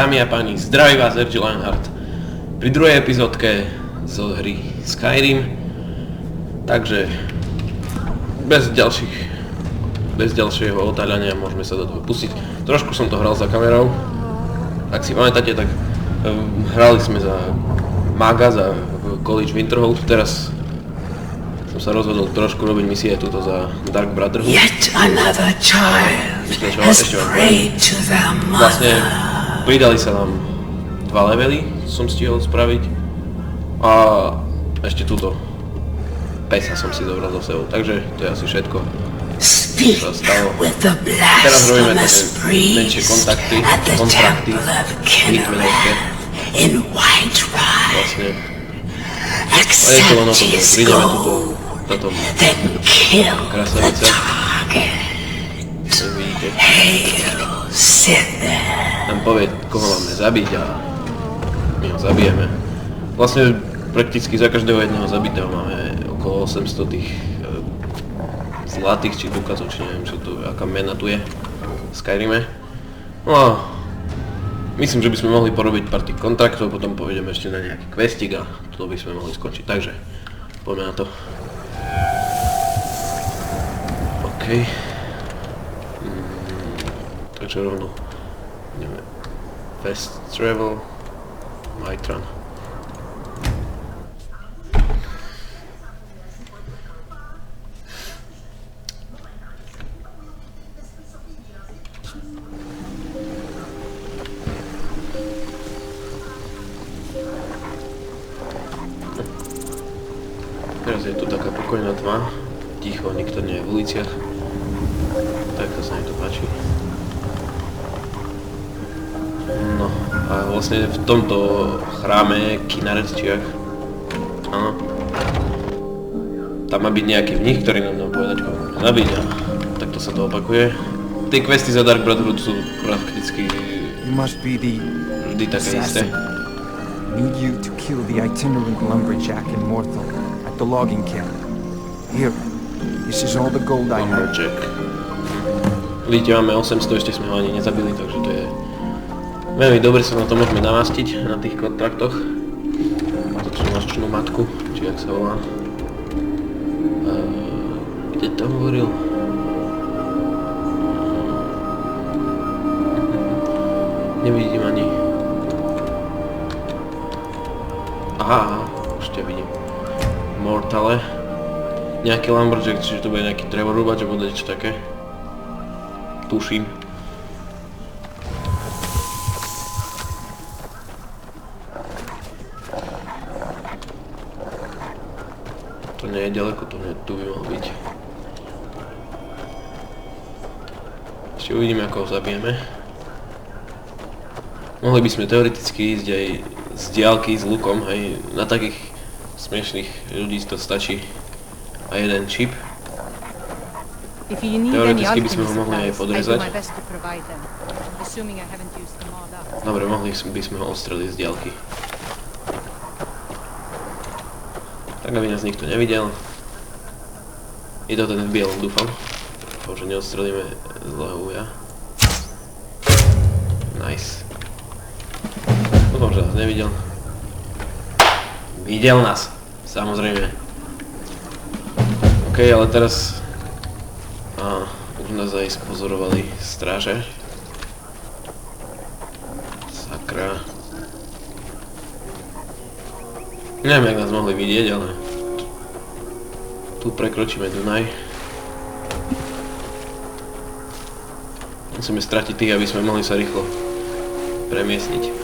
Dámy a páni, zdraví vás RG Lionheart pri druhej epizódke zo hry Skyrim. Takže bez ďalšieho otáľania môžeme sa do toho pustiť. Trošku som to hral za kamerou. Ak si pamätáte, tak hrali sme za maga, za College Winterhold. Teraz som sa rozhodol trošku robiť misie tuto za Dark Brotherhood. Yet another child has prayed to their mother. Vlastne pridali sa nám 2 levely, som stihol spraviť. A ešte túto pesa som si zobral do sebou, takže to je asi všetko. Speak with the Teraz robíme blasphemous také menšie priest kontrakty at the temple of hitmanovské. Kinnereth in Whiterun. Vlastne Accept his prídeme gold, táto then kill the krasavica. target. Vidíte, Hail Sith. nám povie, koho máme zabiť a my ho zabijeme. Vlastne prakticky za každého jedného zabitého máme okolo 800 tých zlatých či dukazov, či neviem čo tu, aká mena tu je v Skyrime. No a myslím, že by sme mohli porobiť pár tých kontraktov, potom povedeme ešte na nejaký questik a to by sme mohli skončiť. Takže poďme na to. OK. Takže rovno ideme fast travel, Whiterun. Teraz je tu taká pokojná tma, ticho, nikto nie je v uliciach, tak to sa mi to páči. No a vlastne v tomto chráme Kinnereth, či jak, áno, tam má byť nejaký v nich, ktorý nám dá povedať, koho zabiť a takto sa to opakuje. Tie questy za Dark Brotherhood sú prakticky vždy také isté. Need you to kill the itinerant lumberjack in Morthal at the logging camp. Here, this is all the gold I have. Lumberjack. Vidíte, máme 800, ešte sme ho ani nezabili, takže to je veľmi dobre, sa na to môžeme namastiť na tých kontraktoch. Toto nočnú matku, či jak sa volá. Kde to hovoril? Nevidím ani. Aha, už ťa vidím. Mortale. Nejaký lumberjack, čiže to bude nejaký drevorúbač, alebo niečo také. Tuším. To nie je ďaleko, to nie, tu by mohol byť. Ešte uvidíme, ako ho zabijeme. Mohli by sme teoreticky ísť aj z diaľky s lukom, aj na takých smiešných ľudí to stačí a jeden čip. Teoreticky by sme ho mohli aj podrezať. Dobre, mohli by sme ho odstreliť z diaľky. Tak aby nás nikto nevidel. Je to ten v bielom, dúfam. Dúfam, že neodstrelíme zlého uja. Nice. Dúfam, že nás nevidel. Videl nás, samozrejme. OK, ale teraz už nás aj spozorovali stráže. Sakra. Neviem, jak nás mohli vidieť, ale tu prekročíme Dunaj. Musíme stratiť tých, aby sme mohli sa rýchlo premiestniť.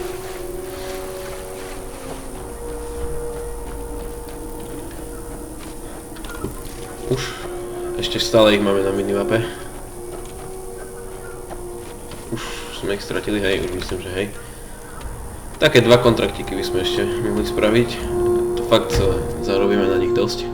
Už ešte stále ich máme na minimape. Už sme ich stratili, hej, už myslím, že hej. Také 2 kontraktíky by sme ešte mohli spraviť. To fakt zarobíme na nich dosť.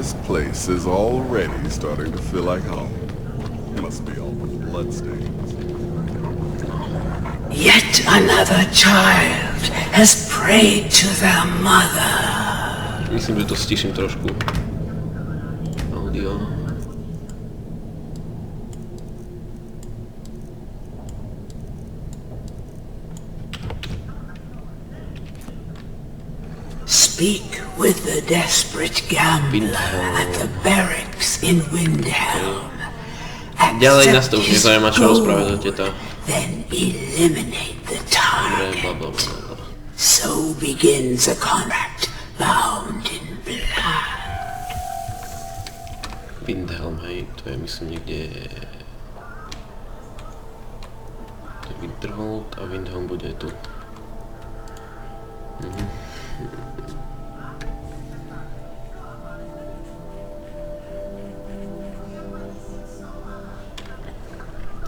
This place is already starting to feel like home. Must be all the bloodstains. Yet another child has prayed to their mother. Myslím, že to stiším trošku. Audio. Speak with the desperate gambler at the barracks in Windhelm. Ďalej nás to už Accept his nezaujíma, čo gold, rozprávať o teta. then eliminate the Dobre, bla target. bla bla bla. So begins a contract bound in blood. Windhelm, hej, to je myslím niekde... To je Winterhold a Windhelm bude tu.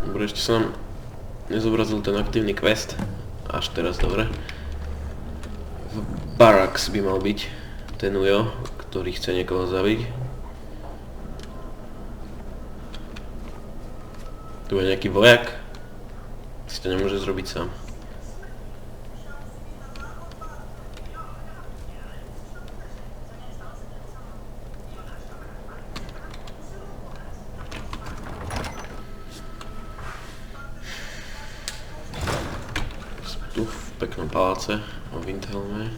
Dobre, ešte som nezobrazil ten aktívny quest. Až teraz, dobre. V Barracks by mal byť ten Ujo, ktorý chce niekoho zabiť. Tu je nejaký vojak. Si to nemôže zrobiť sám. Tu v peknom paláce o Windhelme.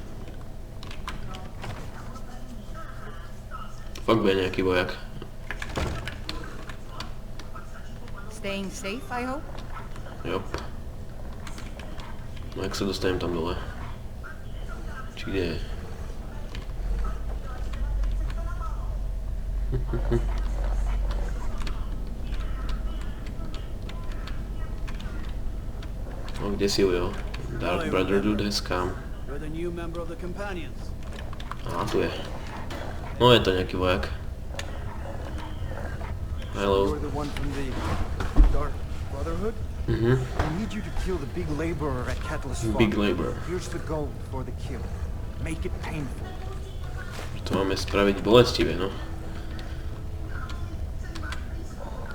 Fakt bude nejaký vojak. Staying safe, I hope? Jop. No jak sa dostanem tam dole? Či kde je? No kde si Ujo? Dark Brotherhood has come. You're the new member of the Companions. Á, tu je. No je to nejaký vojak. Hello. You're the one from the Dark Brotherhood? Mhm. I need you to kill the big laborer at Catalyst Farm. Big Laborer. Here's the gold for the kill. Make it painful. To máme spraviť bolestivé, no.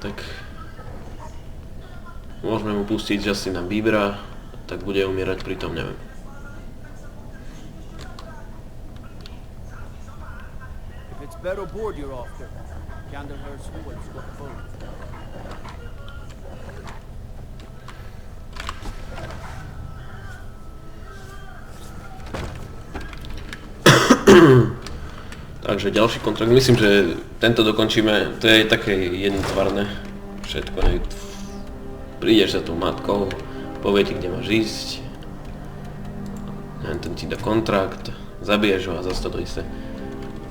Tak... Môžeme mu pustiť Justina Biebera, tak bude umierať pritom, neviem. If it's better board you're after, Gandalf's swords got both. Takže ďalší kontrakt, myslím, že tento dokončíme, to je také jednotvarné všetko, hej. Prídeš za tou matkou, povie ti, kde máš ísť, ten ti dá kontrakt, zabiješ ho a zase to isté.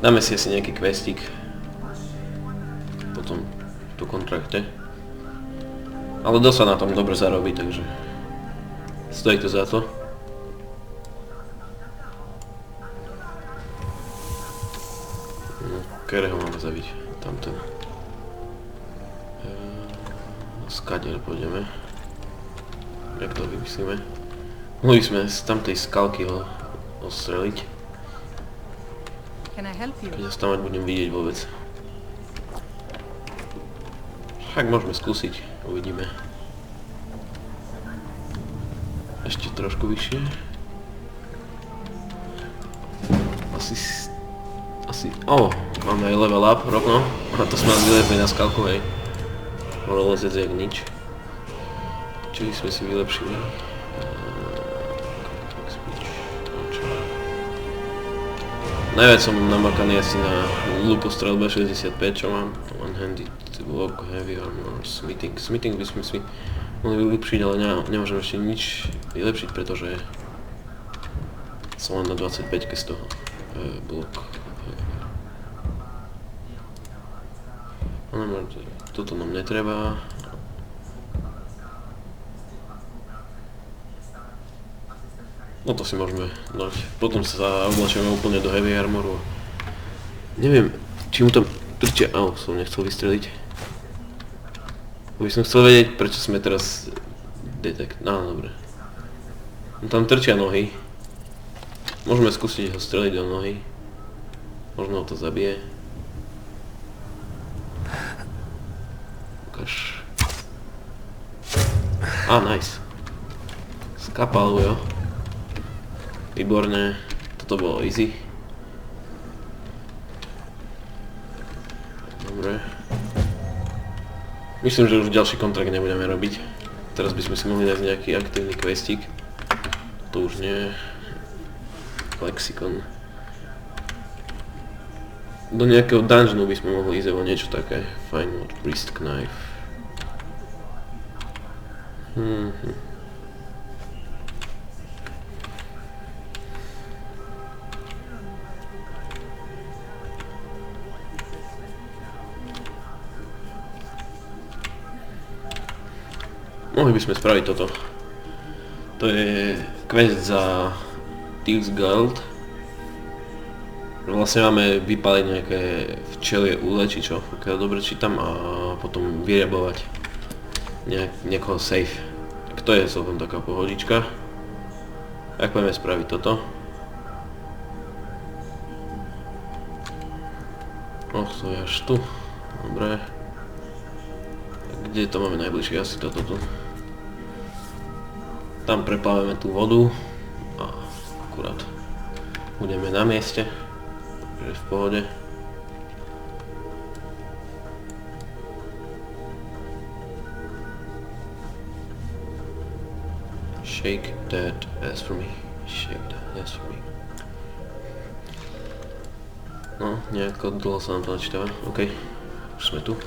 Dáme si asi nejaký questík, potom tu kontrakte. Ale dosť sa na tom dobre zarobí, takže stojí to za to. Ktorého máme zabiť? Tamten. Skadiaľ pôjdeme. Jak to vymyslíme? Mohli sme z tamtej skalky ho ostreliť. Can I help you? Keď sa tam budem vidieť vôbec. Tak môžeme skúsiť, uvidíme. Ešte trošku vyššie. Asi... máme aj level up rovno. A to sme vylezli na skalku, hej. Mohlo lezec jak nič. Čo sme si vylepšili? Najviac som namakaný asi na lupostrelbe 65, čo mám. One-handed walk, heavy armor, smithing. Smithing by sme si mohli vylepšiť, ale nemôžem ešte nič vylepšiť, pretože som len na 25 z toho blok. Toto nám netreba. No to si môžeme dať. Potom sa oblačíme úplne do heavy armoru. Neviem, či mu tam trčia... som nechcel vystreliť. By som chcel vedieť, prečo sme teraz... dobre. No tam trčia nohy. Môžeme skúsiť ho streliť do nohy. Možno ho to zabije. Nice. Skapal, jo. Výborné. Toto bolo easy. Dobre. Myslím, že už ďalší kontrakt nebudeme robiť. Teraz by sme si mohli dať nejaký aktívny questík. To už nie. Lexikon. Do nejakého dungeonu by sme mohli ísť, alebo niečo také. Find what priest knife. Mohli by sme spraviť toto. To je quest za Thieves Guild. Vlastne máme vypáliť nejaké včelie úle, či čo, pokiaľ dobre čítam, a potom vyrebovať niekoho safe. Tak to je celkom taká pohodička. Tak poďme spraviť toto. To je až tu. Dobre. Kde to máme najbližšie? Asi toto tu. Tam preplávame tú vodu a akurát budeme na mieste, takže v pohode. Shake that ass for me. Shake that ass for me. No, nejako dlho sa nám to načítava. OK, už sme tu.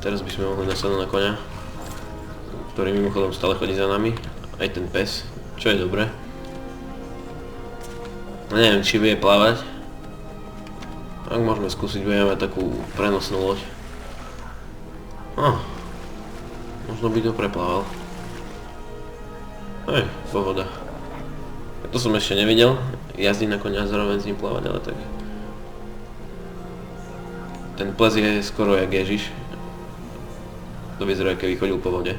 Teraz by sme mohli nasadnúť na koňa, ktorý mimochodom stále chodí za nami. Aj ten pes, čo je dobré. No neviem, či vie plávať. Ak môžeme skúsiť, budeme mať takú prenosnú loď. Možno by to preplával. Hej, pohoda. To som ešte nevidel, jazdiť na koňa a zároveň s ním plávať, ale tak... Ten ples je skoro jak Ježiš. To vyzerá, keby chodil po vode.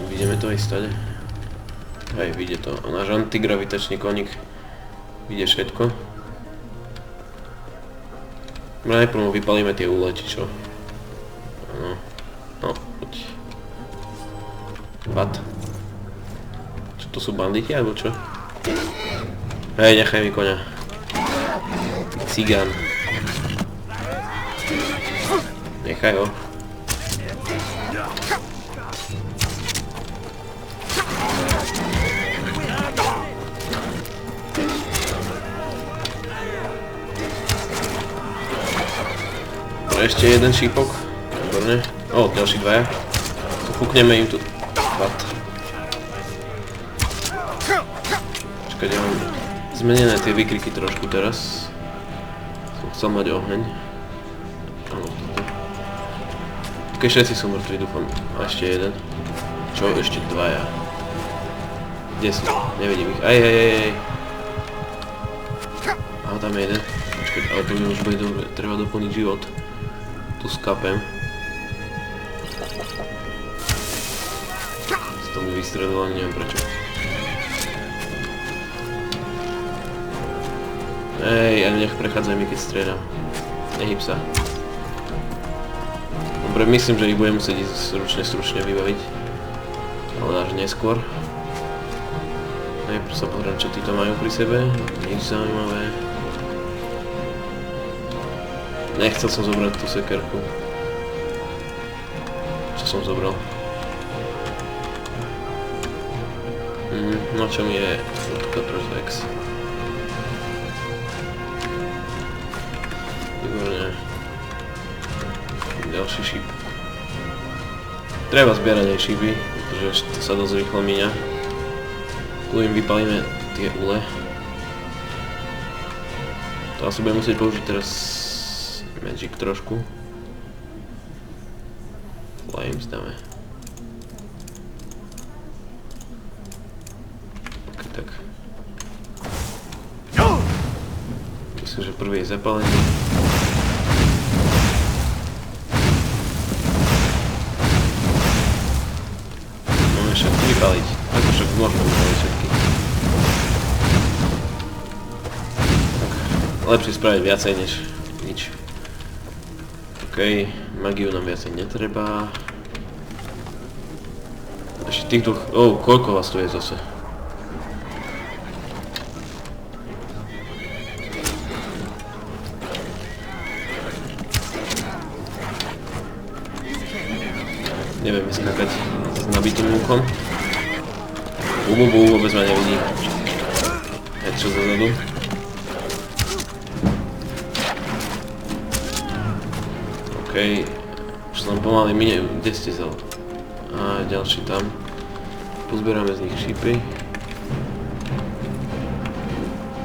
Vidíme to aj stade. Aj vidie to. A náš antigravitačný koník vidie všetko. Najprv mu vypalíme tie úle, či čo. No, poď. What? Čo to sú banditi, alebo čo? Hej, nechaj mi koňa. Cigán. Nechaj ho. Ešte jeden šípok. Výborne. Ďalší dvaja. Fúkneme im tu. What? Čakať, ja mám zmenené tie výkriky trošku teraz. Som chcel mať oheň. Áno, toto. Ok, všetci sú mŕtvi, dúfam. A ešte jeden. Čo? Ešte dvaja. Kde sú? Nevidím ich. Aj. Aha, tam je jeden. Počkať, ale to mi už bude dobre. Treba doplniť život. Tu skapem. Z toho mi vystredilo, ani neviem prečo. Ale nech prechádzajú mi, keď striedam. Nehyb sa. Dobre, myslím, že ich budem musieť ísť stručne vybaviť. Ale až neskôr. Najprv sa pozriem, čo títo majú pri sebe. Nič zaujímavé. Nechcel som zobrať tú sekerku. Čo som zobral? Na čom je Cutter's Axe? Výborne. Ďalší šíp. Treba zbierať aj šípy, pretože to sa dosť rýchlo míňa. Tu im vypalíme tie úle. To asi budem musieť použiť teraz Magic trošku. Flames dáme. Ok, tak. Myslím, že prvý je zapálený. Mám vypaliť. Ako však môžeme vypaliť všetky. Lepšie spraviť viacej než nič. OK, magiu nám viacej netreba. Ešte týchto... koľko vás tu je zase? Neviem vyskakať s nabitým lúkom. Vôbec ma nevidí. Headshot zozadu. OK, už som pomaly minie. Kde ste zal? A ďalší tam. Pozbierame z nich šípy.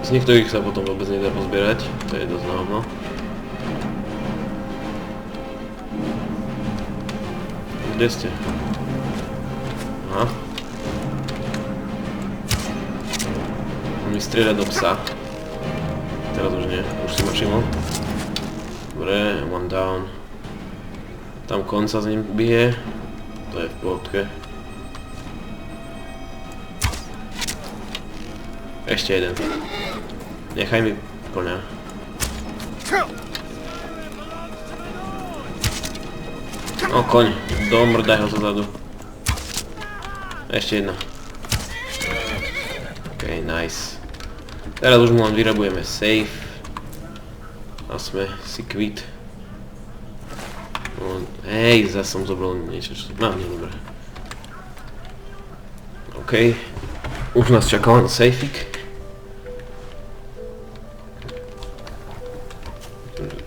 Z niektorých sa potom vôbec nedá pozbierať. To je dosť náhodno. Kde ste? Aha. On mi strieda do psa. Teraz už nie, už si ma všimol. Dobre, one down. Tam konca s ním bije. To je v pohodke. Ešte jeden. Nechaj mi koňa. No koň, domrdaj ho zozadu. Ešte jedna. OK, nice. Teraz už mu len vyrabujeme safe. A sme si kvit. No, hej, zase som zobral niečo, čo... No, nie, dobré. OK. Už nás čaká len safeik.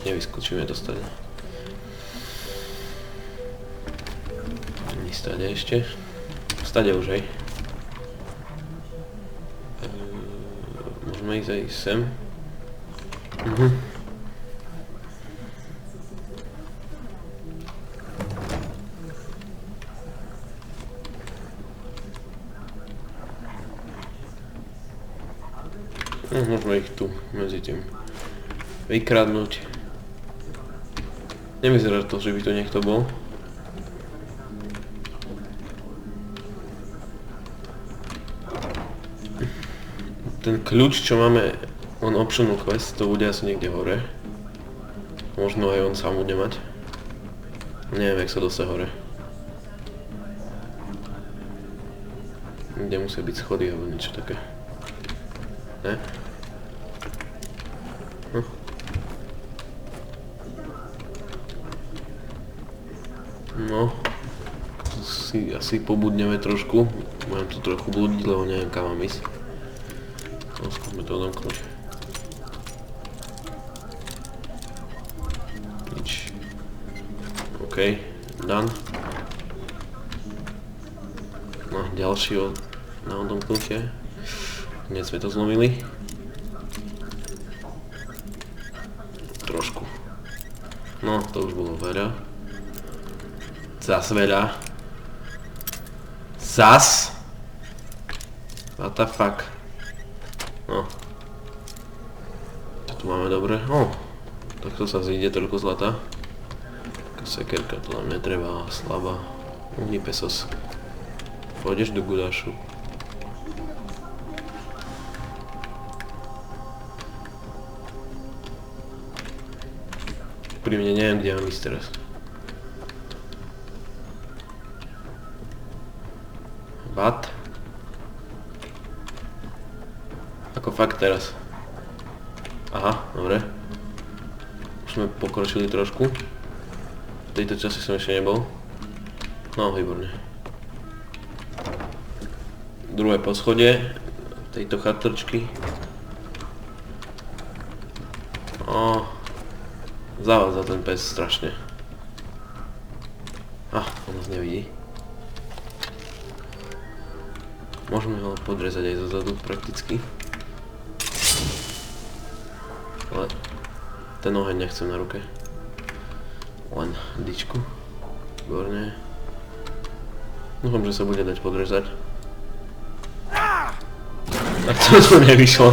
Nevyskočíme dostať. Stade ešte. Stade už, hej. Môžeme ísť aj sem. Môžeme ich tu medzi tým vykradnúť. Nevyzerá to, že by to niekto bol. Ten kľúč, čo máme on optional quest, to bude asi niekde hore. Možno aj on sám bude mať. Neviem, jak sa dostať hore. Kde musia byť schody alebo niečo také. Ne? No. Asi pobudneme trošku. Budem tu trochu blúdiť, lebo neviem kam mám ísť. No, skúsme to odomknúť. Nič. OK, done. No, ďalší na odomknutie. Hneď sme to zlomili. Trošku. No, to už bolo veľa. Zas veľa. Zas? What the fuck? No. Čo tu máme dobre? Takto sa zíde toľko zlata. Sekerka, to nám netreba, slabá. Uhni pesos. Pôjdeš do gulášu. Pri mne neviem, kde mám ísť teraz. What? Ako fakt teraz? Aha, dobre. Už sme pokročili trošku. V tejto časti som ešte nebol. No, výborne. Druhé poschodie tejto chatrčky. Zavádza ten pes strašne. On nás nevidí. Môžeme ho podrezať aj zozadu prakticky. Ale ten oheň nechcem na ruke. Len dyčku. Výborne. Dúfam, že sa bude dať podrezať. Tak to tu nevyšlo.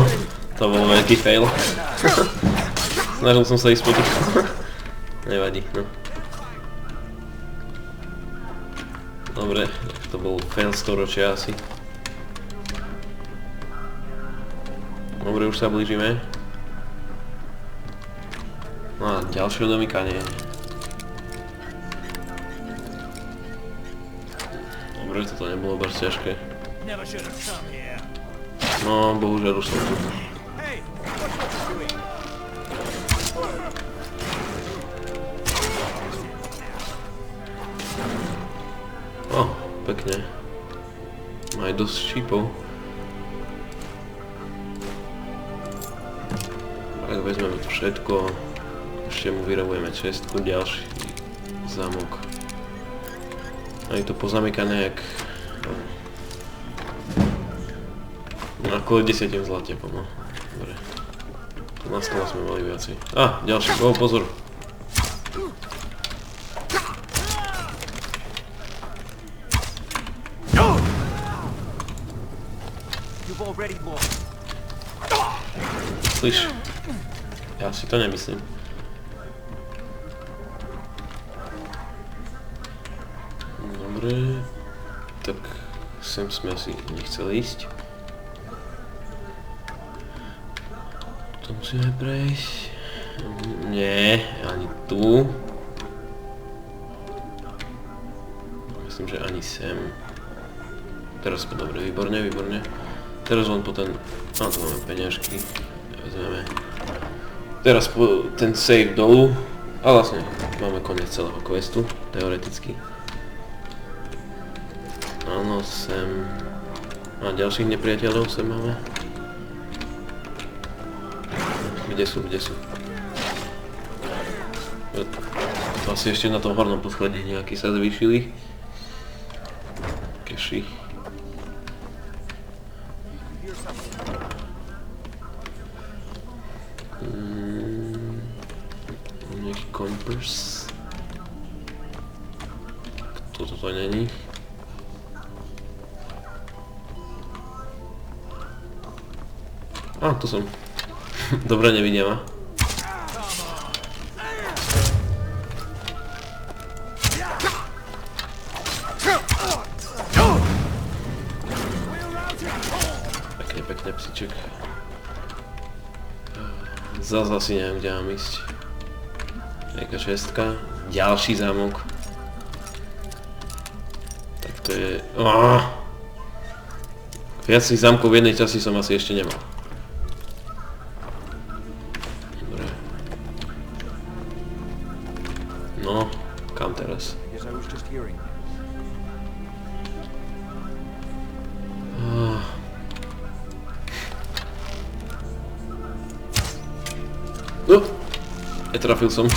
To bol veľký fail. Snažil som sa ísť potichu. Nevadí, no. Dobre, to bol fail storočia asi. Dobre, už sa blížime. No a ďalšie odomykanie. Dobre, toto nebolo bardzo ťažké. No, bohužiaľ už som tu. O, pekne. Má aj dosť šípov. Tak vezmeme to všetko. Ešte mu vyrobujeme čestku, ďalší zámok. A je to pozamykané jak... No, okolo 10 zlate, no. Dobre. Tu na stole sme mali viacej. Á, ďalší, pozor. Slyš, ja si to nemyslím. Dobre, tak sem sme si nechceli ísť. To musíme prejsť. Nie, ani tu. Myslím, že ani sem. Teraz sme dobre, výborne, výborne. Teraz len po ten... No, tu máme peňažky. Vezmeme. Teraz po ten save dolu. A vlastne máme koniec celého questu, teoreticky. Áno, sem... A ďalších nepriateľov sem máme. Kde sú, kde sú? Asi ešte na tom hornom poschodí nejakí sa zvýšili. Keši. Nejaký kompers. Toto to není. Á, tu som. Dobre, nevidím ma. Pekne, pekne, psiček. Zas asi neviem, kde mám ísť. Nejaká šestka. Ďalší zámok. Tak to je... Viac tých zámkov v jednej časti som asi ešte nemal. Dobre. No, kam teraz? Netrafil som.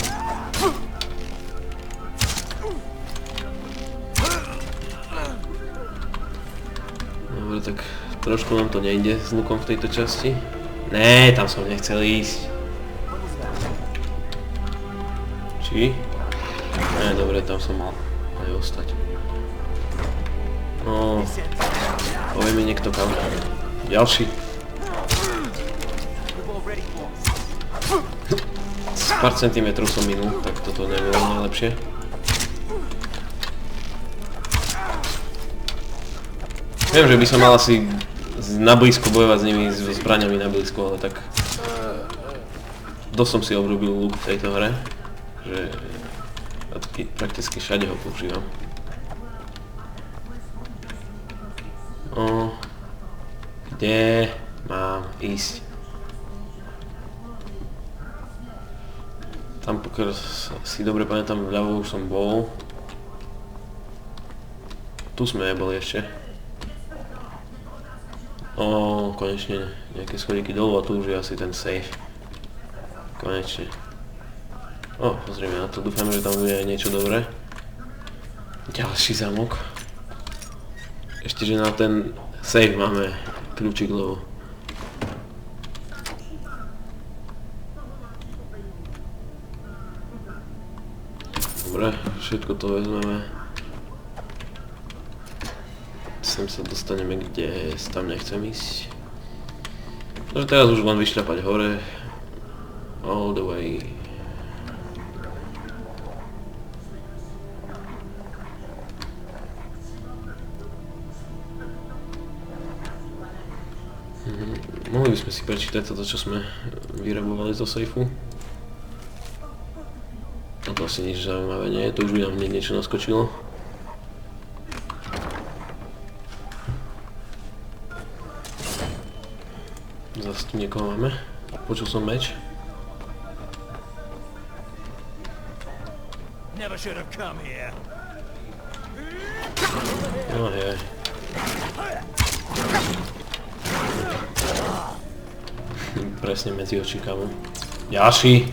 Dobre, tak trošku nám to nejde s lukom v tejto časti. Né, tam som nechcel ísť. Či? Né, dobre, tam som mal aj ostať. No, povie mi niekto kam. Ďalší. Pár centimetrov som minul, tak toto nebolo najlepšie. Viem, že by som mal asi na blízko bojovať s nimi, s zbraňami na blízko, ale tak... Dosť som si obľúbil luk v tejto hre, že prakticky všade ho používam. O, kde mám ísť? Tam, pokiaľ si dobre pamätám, vľavo už som bol. Tu sme neboli ešte. O, konečne nejaké schodíky dolu a tu už je asi ten safe. Konečne. O, pozrieme na to, dúfam, že tam bude aj niečo dobré. Ďalší zámok. Ešte, že na ten safe máme kľúčik, lebo... Dobre, všetko to vezmeme. Sem sa dostaneme, kde tam nechcem ísť. Takže teraz už len vyšľapať hore. All the way. Mohli by sme si prečítať toto, čo sme vyrabovali zo sejfu. A to asi nič zaujímavé nie je, to už by nám niečo naskočilo. Zase tu niekoho máme. Počul som meč. No hej. Presne medzi očíkavom. Ďalší!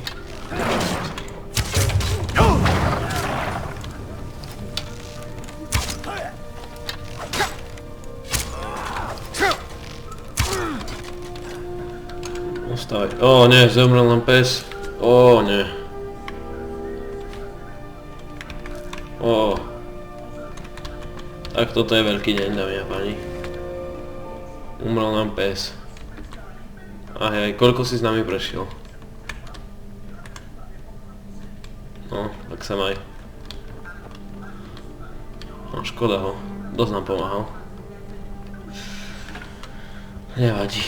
Ostávaj. Ó, nie, zomrel nám pes. Ó, nie. Ó. Tak toto je veľký deň, dámy a páni. Umrel nám pes. Aj, koľko si s nami prešiel? No, tak sa maj. No, škoda ho. Dosť nám pomáhal. Nevadí.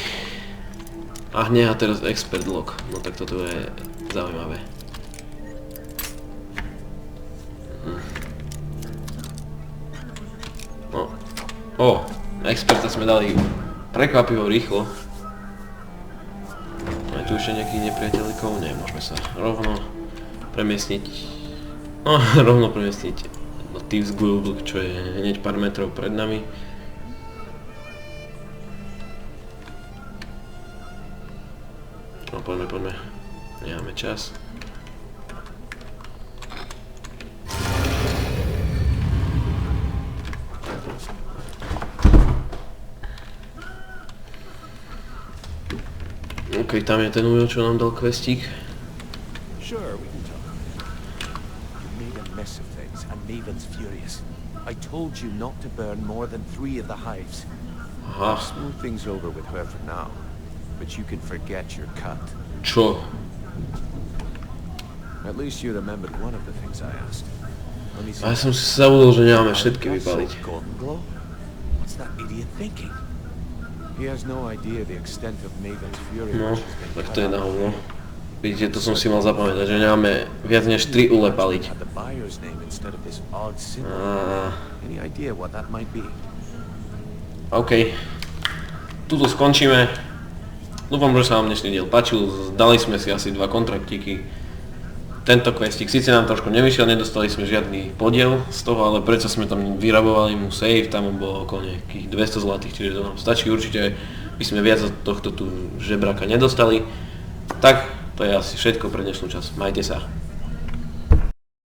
Ach nie, a teraz expert log. No tak toto je zaujímavé. No. O, experta sme dali prekvapivo rýchlo. Máme tu ešte nejakých nepriateľikov? Nie, môžeme sa rovno premiestniť. No, rovno premiestniť do Thieves Guild, čo je hneď pár metrov pred nami. No, poďme. Nemáme čas. OK, tam je ten Ujo, čo nám dal questík. Sure, we can talk. You made a mess of things, and Maven's furious. I told you not to burn more than 3 of the hives. Aha, Smooth things over with her for now, but you can forget your cut. čo? At least you remembered one of the things I asked. Let me see. A ja som si zabudol, že nemáme všetky vypaliť. Golden glow? What's that idiot thinking? He has no idea the extent of Maven's fury. No, which has been tak cut to je na out. hovno. Vidíte, to som si mal zapamätať, že nemáme viac než 3 ule paliť. Had the buyer's name instead of this odd symbol. Á, Any idea what that might be? OK. Tuto skončíme. Dúfam, že sa vám dnešný diel páčil. Dali sme si asi 2 kontraktíky. Tento questík síce nám trošku nevyšiel, nedostali sme žiadny podiel z toho, ale predsa sme tam vyrabovali mu save, tam bolo okolo nejakých 200 zlatých, čiže to nám stačí určite, by sme viac od tohto tu žebraka nedostali. Tak, to je asi všetko pre dnešnú časť. Majte sa.